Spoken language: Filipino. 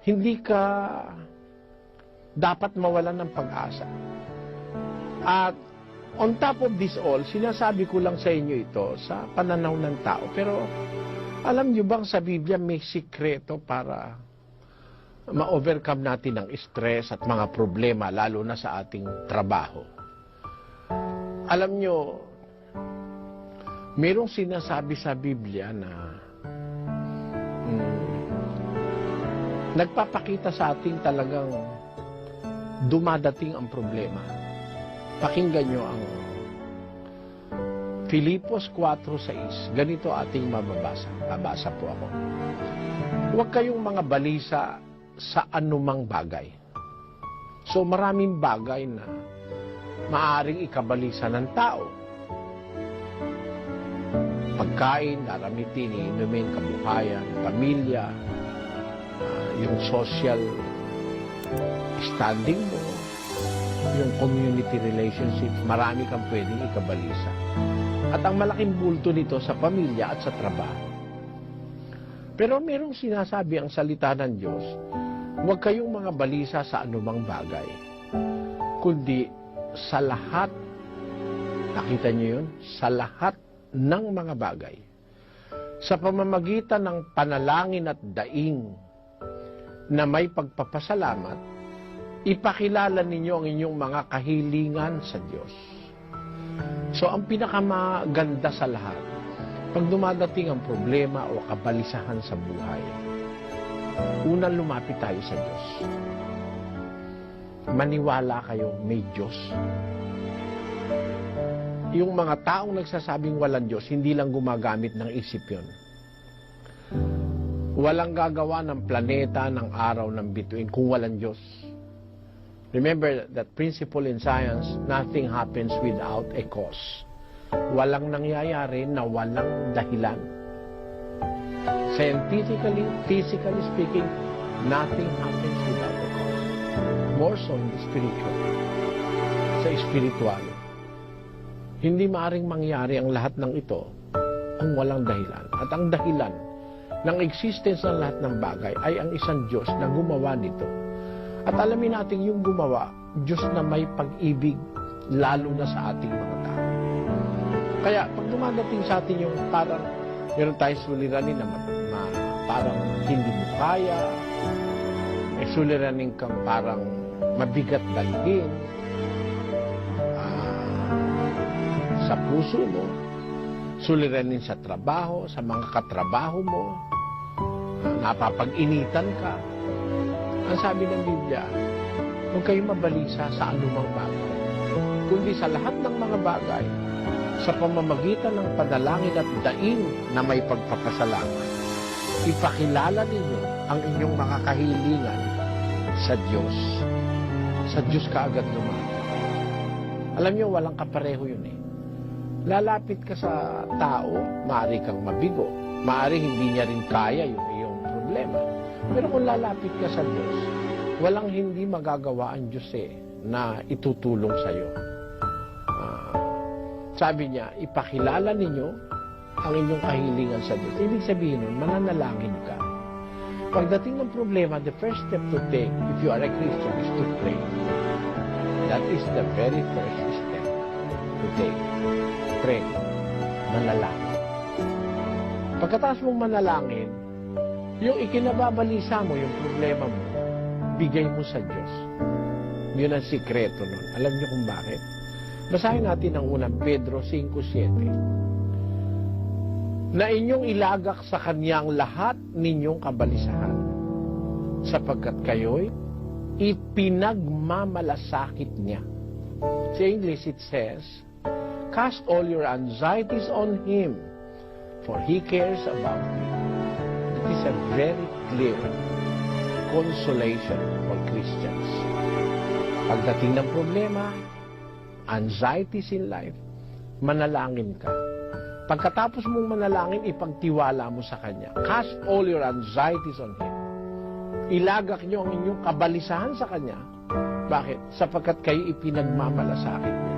hindi ka dapat mawalan ng pag-asa. At on top of this all, sinasabi ko lang sa inyo ito sa pananaw ng tao. Pero alam nyo bang sa Biblia may sikreto para ma-overcome natin ang stress at mga problema, lalo na sa ating trabaho? Alam nyo, mayroong sinasabi sa Biblia na nagpapakita sa ating talagang dumadating ang problema. Pakinggan nyo ang Filipos 4:6. Ganito ating mababasa. Babasa po ako. Huwag kayong mga balisa sa anumang bagay. So maraming bagay na maaaring ikabalisa ng tao. Pagkain, daramitin, inumin, kabuhayan, pamilya, yung social standing mo, yung community relationships, marami kang pwedeng ikabalisa. At ang malaking bulto nito sa pamilya at sa trabaho. Pero merong sinasabi ang salita ng Diyos, huwag kayong mga balisa sa anumang bagay, kundi sa lahat, nakita niyo yun? Sa lahat ng mga bagay. Sa pamamagitan ng panalangin at daing na may pagpapasalamat, ipakilala ninyo ang inyong mga kahilingan sa Diyos. So, ang pinakamaganda sa lahat, pag dumadating ang problema o kabalisahan sa buhay, unang lumapit tayo sa Diyos. Maniwala kayo, may Diyos. Yung mga taong nagsasabing walang Diyos, hindi lang gumagamit ng isip yun. Walang gagawa ng planeta, ng araw, ng bituin kung walang Diyos. Remember that principle in science, nothing happens without a cause. Walang nangyayari na walang dahilan. Scientifically, physically speaking, nothing happens without a cause. More so in the spiritual. Sa spiritual. Hindi maaring mangyari ang lahat ng ito kung walang dahilan. At ang dahilan ng existence ng lahat ng bagay ay ang isang Diyos na gumawa nito. At alamin natin yung gumawa, Diyos na may pag-ibig, lalo na sa ating mga tao. Kaya pag dumadating sa atin yung parang meron tayong suliranin na parang hindi mo kaya, may suliranin kang parang mabigat dalhin sa puso mo, suliranin sa trabaho, sa mga katrabaho mo, napapag-initan ka. Ang sabi ng Biblia, huwag kayong mabalisa sa anumang bagay, kundi sa lahat ng mga bagay, sa pamamagitan ng panalangin at daing na may pagpapasalamat, ipakilala ninyo ang inyong mga kahilingan sa Diyos. Sa Diyos ka agad lumapit. Alam niyo, walang kapareho yun eh. Lalapit ka sa tao, maaari kang mabigo, maaari hindi niya rin kaya yung iyong problema. Pero kung lalapit ka sa Diyos, walang hindi magagawa ang Diyos na itutulong sa iyo. Sabi niya, ipakilala ninyo ang inyong kahilingan sa Diyos. Ibig sabihin nun, mananalangin ka. Pagdating ng problema, the first step to take, if you are a Christian, is to pray. That is the very first step to take. Pray. Manalangin. Pagkatapos mong manalangin, yung ikinababalisa mo, yung problema mo, bigay mo sa Diyos. Yun ang sikreto nun. Alam niyo kung bakit? Basahin natin ang unang Pedro 5:7. Na inyong ilagak sa Kanyang lahat ninyong kabalisahan, sapagkat kayo'y ipinagmamalasakit niya. Sa English it says, cast all your anxieties on Him, for He cares about you. It is a very clear consolation for Christians. Pagdating ng problema, anxieties in life, manalangin ka. Pagkatapos mong manalangin, ipagtiwala mo sa Kanya. Cast all your anxieties on Him. Ilagak nyo ang inyong kabalisahan sa Kanya. Bakit? Sapagkat kayo ipinagmamalasakit niya.